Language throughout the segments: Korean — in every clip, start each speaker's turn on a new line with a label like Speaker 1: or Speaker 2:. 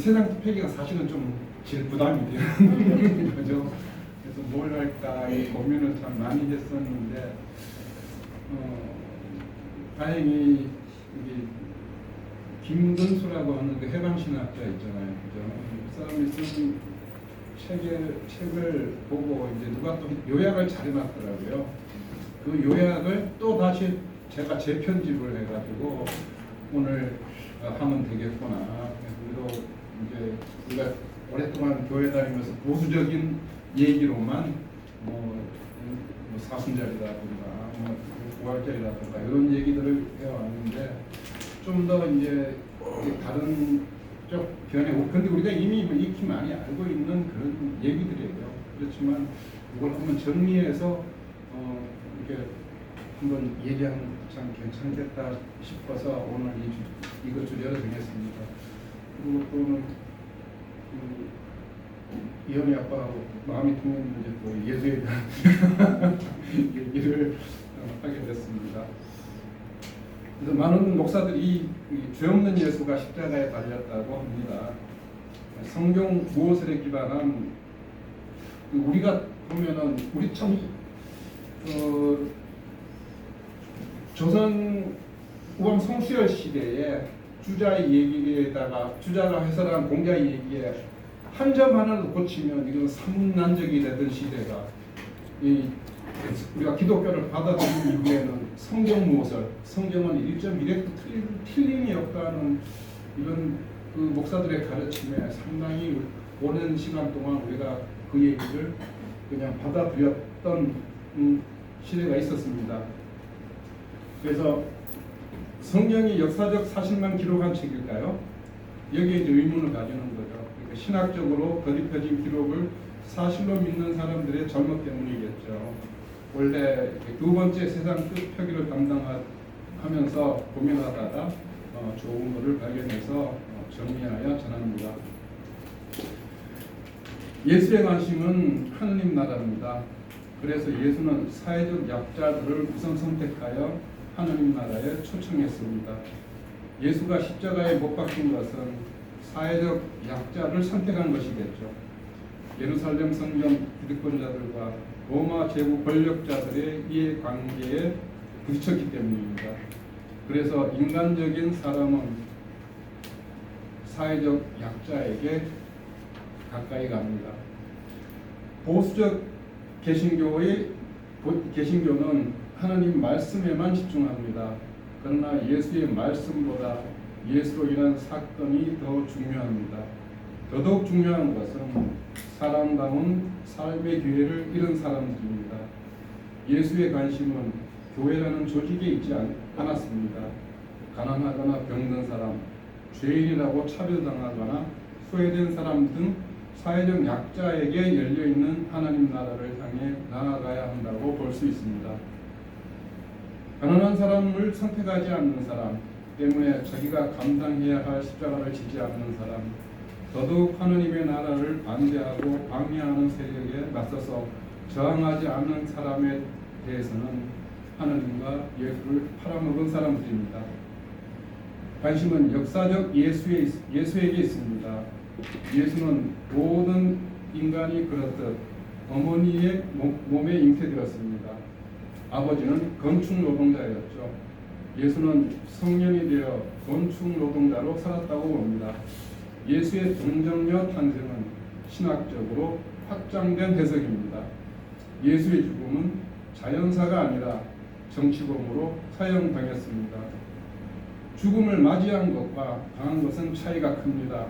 Speaker 1: 세상 투표기가 사실은 좀 제일 부담이 되는 거죠. 그래서 뭘 할까 이 고민을 참 많이 했었는데 다행히 이게 김근수라고 하는 그 해방신학자 있잖아요, 그죠? 그 사람이 쓴 책을 보고 이제 누가 또 요약을 잘 해놨더라고요. 그 요약을 또 다시 제가 재편집을 해가지고 오늘 하면 되겠구나. 그래서 이제 우리가 오랫동안 교회 다니면서 보수적인 얘기로만 뭐 사순절이라든가 뭐 부활절이라든가 이런 얘기들을 해왔는데 좀 더 이제 다른 쪽 변해. 근데 우리가 이미 익히 많이 알고 있는 그런 얘기들이에요. 그렇지만 이걸 한번 정리해서 이렇게 한번 얘기하면 참 괜찮겠다 싶어서 오늘 이것 주제로 정했습니다. 그리고 또는 이현희 아빠하고 마음이 통했는지 또 예수에 대한 얘기를 하게 됐습니다. 그래서 많은 목사들이 죄 없는 예수가 십자가에 달렸다고 합니다. 성경 무엇에 기반한 우리가 보면은 우리 참 조선 우왕 송수열 시대에 주자의 얘기에다가 주자가 해설한 공자의 얘기에 한 점 하나를 고치면 이건 삼문난적이 되던 시대가 우리가 기독교를 받아들인 이후에는 성경 무엇을 성경은 1.1획도 틀림이 없다는 이런 그 목사들의 가르침에 상당히 오랜 시간 동안 우리가 그 얘기를 그냥 받아들였던 시대가 있었습니다. 그래서 성경이 역사적 사실만 기록한 책일까요? 여기에 이제 의문을 가지는 거죠. 그러니까 신학적으로 거듭펴진 기록을 사실로 믿는 사람들의 잘못 때문이겠죠. 원래 두 번째 세상 끝 표기를 담당하면서 고민하다가 좋은 것을 발견해서 정리하여 전합니다. 예수의 관심은 하느님 나라입니다. 그래서 예수는 사회적 약자들을 우선 선택하여 하느님 나라에 초청했습니다. 예수가 십자가에 못 박힌 것은 사회적 약자를 선택한 것이겠죠. 예루살렘 성전 기득권자들과 로마 제국 권력자들의 이해관계에 부딪혔기 때문입니다. 그래서 인간적인 사람은 사회적 약자에게 가까이 갑니다. 보수적 개신교는 하나님 말씀에만 집중합니다. 그러나 예수의 말씀보다 예수로 인한 사건이 더 중요합니다. 더더욱 중요한 것은 사랑다운 삶의 기회를 잃은 사람들입니다. 예수의 관심은 교회라는 조직에 있지 않았습니다. 가난하거나 병든 사람, 죄인이라고 차별당하거나 소외된 사람 등 사회적 약자에게 열려있는 하나님 나라를 향해 나아가야 한다고 볼 수 있습니다. 가난한 사람을 선택하지 않는 사람 때문에 자기가 감당해야 할 십자가를 지지 않는 사람, 더더욱 하느님의 나라를 반대하고 방해하는 세력에 맞서서 저항하지 않는 사람에 대해서는 하느님과 예수를 팔아먹은 사람들입니다. 관심은 역사적 예수에게 있습니다. 예수는 모든 인간이 그렇듯 어머니의 몸에 잉태되었습니다. 아버지는 건축 노동자였죠. 예수는 성년이 되어 건축 노동자로 살았다고 봅니다. 예수의 동정녀 탄생은 신학적으로 확장된 해석입니다. 예수의 죽음은 자연사가 아니라 정치범으로 사형당했습니다. 죽음을 맞이한 것과 당한 것은 차이가 큽니다.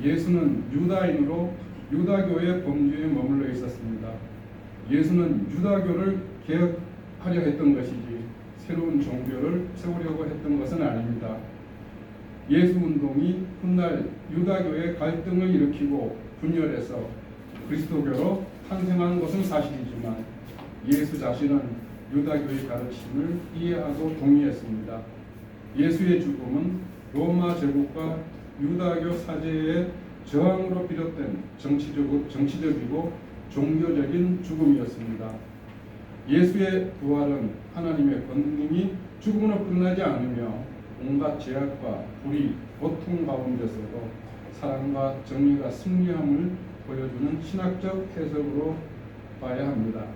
Speaker 1: 예수는 유다인으로 유다교의 범주에 머물러 있었습니다. 예수는 유다교를 개혁하려 했던 것이지 새로운 종교를 세우려고 했던 것은 아닙니다. 예수 운동이 훗날 유다교의 갈등을 일으키고 분열해서 그리스도교로 탄생한 것은 사실이지만 예수 자신은 유다교의 가르침을 이해하고 동의했습니다. 예수의 죽음은 로마 제국과 유다교 사제의 저항으로 비롯된 정치적이고 종교적인 죽음이었습니다. 예수의 부활은 하나님의 권능이 죽음으로 끝나지 않으며 온갖 제약과 불의, 고통 가운데서도 사랑과 정의가 승리함을 보여주는 신학적 해석으로 봐야 합니다.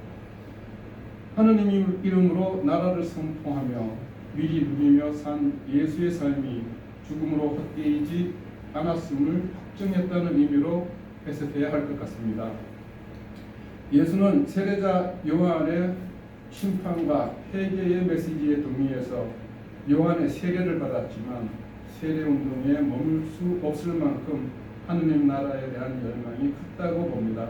Speaker 1: 하느님 이름으로 나라를 선포하며 미리 누리며 산 예수의 삶이 죽음으로 헛되이지 않았음을 확정했다는 의미로 해석해야 할 것 같습니다. 예수는 세례자 요한의 심판과 회개의 메시지에 동의해서 요한의 세례를 받았지만 세례운동에 머물 수 없을 만큼 하느님 나라에 대한 열망이 컸다고 봅니다.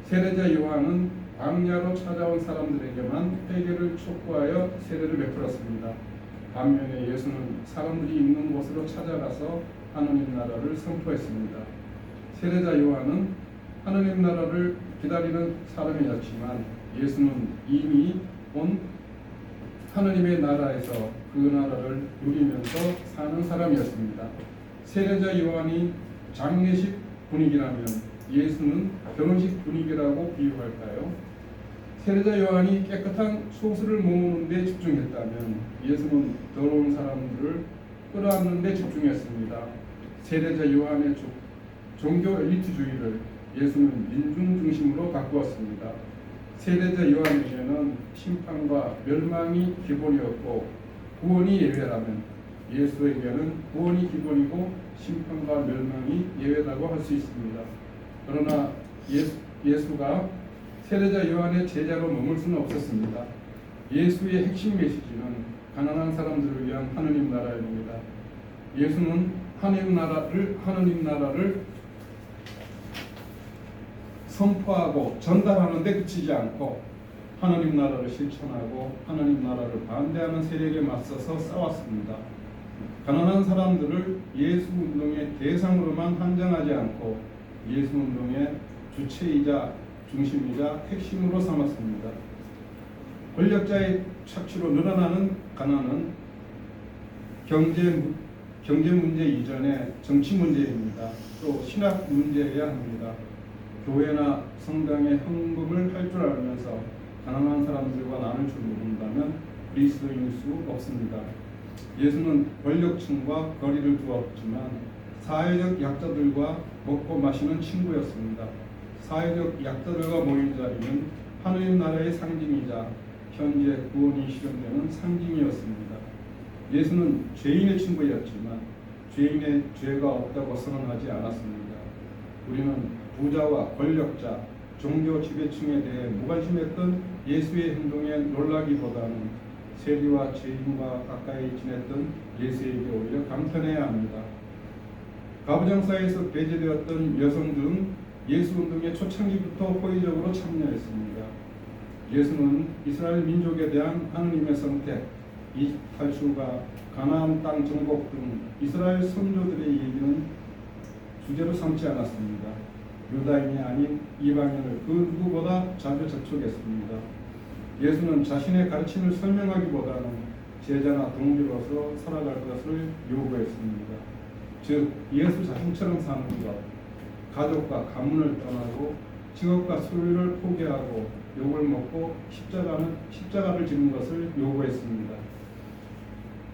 Speaker 1: 세례자 요한은 광야로 찾아온 사람들에게만 회개를 촉구하여 세례를 베풀었습니다. 반면에 예수는 사람들이 있는 곳으로 찾아가서 하느님 나라를 선포했습니다. 세례자 요한은 하느님 나라를 기다리는 사람이었지만 예수는 이미 온 하느님의 나라에서 그 나라를 누리면서 사는 사람이었습니다. 세례자 요한이 장례식 분위기라면 예수는 결혼식 분위기라고 비유할까요? 세례자 요한이 깨끗한 소수를 모으는 데 집중했다면 예수는 더러운 사람들을 끌어안는 데 집중했습니다. 세례자 요한의 종교 엘리트주의를 예수는 민중 중심으로 바꾸었습니다. 세례자 요한에게는 심판과 멸망이 기본이었고 구원이 예외라면 예수에게는 구원이 기본이고 심판과 멸망이 예외라고 할 수 있습니다. 그러나 예수가 세례자 요한의 제자로 머물 수는 없었습니다. 예수의 핵심 메시지는 가난한 사람들을 위한 하느님 나라입니다. 예수는 하느님 나라를 선포하고 전달하는 데 그치지 않고 하느님 나라를 실천하고 하느님 나라를 반대하는 세력에 맞서서 싸웠습니다. 가난한 사람들을 예수 운동의 대상으로만 한정하지 않고 예수 운동의 주체이자 중심이자 핵심으로 삼았습니다. 권력자의 착취로 늘어나는 가난은 경제 문제 이전에 정치 문제입니다. 또 신학 문제여야 합니다. 교회나 성당의 헌금을 할 줄 알면서 가난한 사람들과 나눌 줄 모른다면 그리스도인일 수 없습니다. 예수는 권력층과 거리를 두었지만 사회적 약자들과 먹고 마시는 친구였습니다. 사회적 약자들과 모인 자리는 하느님 나라의 상징이자 현재 구원이 실현되는 상징이었습니다. 예수는 죄인의 친구였지만 죄인의 죄가 없다고 선언하지 않았습니다. 우리는 부자와 권력자, 종교 지배층에 대해 무관심했던 예수의 행동에 놀라기보다는 세리와 죄인과 가까이 지냈던 예수에게 오히려 감탄해야 합니다. 가부장사에서 배제되었던 여성들은 예수 운동의 초창기부터 호의적으로 참여했습니다. 예수는 이스라엘 민족에 대한 하느님의 선택, 이집트 탈출과 가나안 땅 정복 등 이스라엘 선조들의 얘기는 주제로 삼지 않았습니다. 유다인이 아닌 이방인을 그 누구보다 자주 접촉했습니다. 예수는 자신의 가르침을 설명하기보다는 제자나 동료로서 살아갈 것을 요구했습니다. 즉 예수 자신처럼 사는 것, 가족과 가문을 떠나고 직업과 소유를 포기하고 욕을 먹고 십자가를 지는 것을 요구했습니다.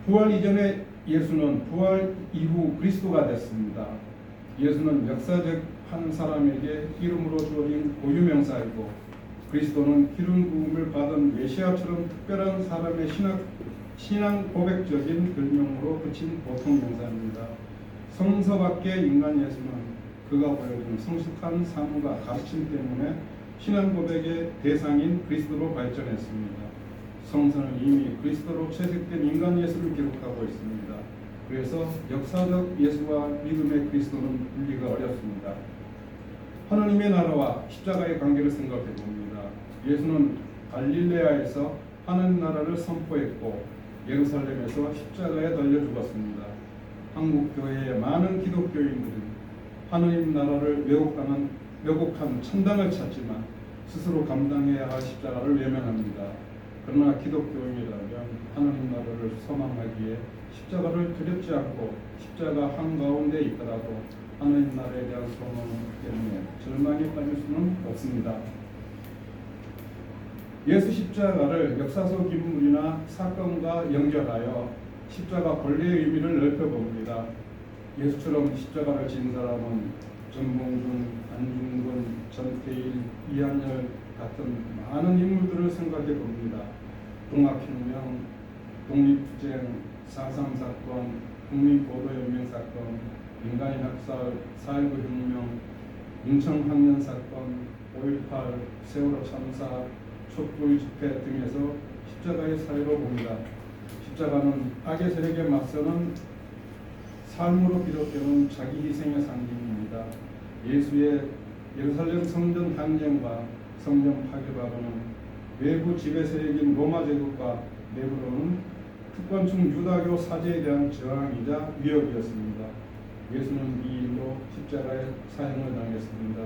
Speaker 1: 부활 이전에 예수는 부활 이후 그리스도가 됐습니다. 예수는 역사적 한 사람에게 이름으로 주어진 고유명사이고 그리스도는 기름 부음을 받은 메시아처럼 특별한 사람의 신앙 고백적인 별명으로 붙인 보통 명사입니다. 성서 밖의 인간 예수는 그가 보여준 성숙한 삶과 가르침 때문에 신앙 고백의 대상인 그리스도로 발전했습니다. 성서는 이미 그리스도로 채색된 인간 예수를 기록하고 있습니다. 그래서 역사적 예수와 믿음의 그리스도는 분리가 어렵습니다. 하나님의 나라와 십자가의 관계를 생각해 봅니다. 예수는 갈릴레아에서 하나님 나라를 선포했고 예루살렘에서 십자가에 달려 죽었습니다. 한국 교회의 많은 기독교인들은 하나님 나라를 왜곡한 천당을 찾지만 스스로 감당해야 할 십자가를 외면합니다. 그러나 기독교인이라면 하나님 나라를 소망하기에 십자가를 두렵지 않고 십자가 한가운데 있더라도 하나님 나라에 대한 소망 때문에 절망에 빠질 수는 없습니다. 예수 십자가를 역사 속 인물이나 사건과 연결하여 십자가 본래의 의미를 넓혀봅니다. 예수처럼 십자가를 진 사람은 전봉준, 안중근, 전태일, 이한열 같은 많은 인물들을 생각해 봅니다. 동학혁명, 독립투쟁, 4.3 사건, 국민보도혁명 사건, 민간인 학살, 4.19 혁명, 인천학년 사건, 5.18 세월호 참사, 촛불 집회 등에서 십자가의 사회로 봅니다. 십자가는 악의 세력에 맞서는 삶으로 비롯되는 자기 희생의 상징입니다. 예수의 예루살렘 성전 항쟁과 성전 파괴바로는 외부 지배 세력인 로마 제국과 내부로는 특권층 유다교 사제에 대한 저항이자 위협이었습니다. 예수는 이 일로 십자가의 사형을 당했습니다.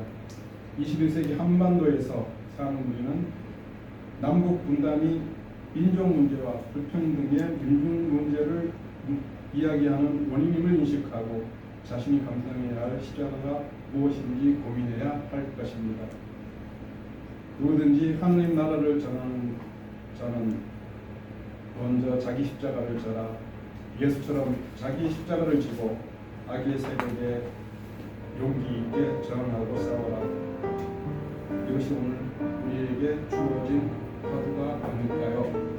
Speaker 1: 21세기 한반도에서 사는 우리는 남북 분단이 인종 문제와 불평등의 민중 문제를 이야기하는 원인임을 인식하고 자신이 감당해야 할 십자가가 무엇인지 고민해야 할 것입니다. 누구든지 하느님 나라를 전하는 자는 먼저 자기 십자가를 져라. 예수처럼 자기 십자가를 지고 악의 세력에 용기 있게 저항하고 싸워라. 이것이 오늘 우리에게 주어진 화두가 아닐까요?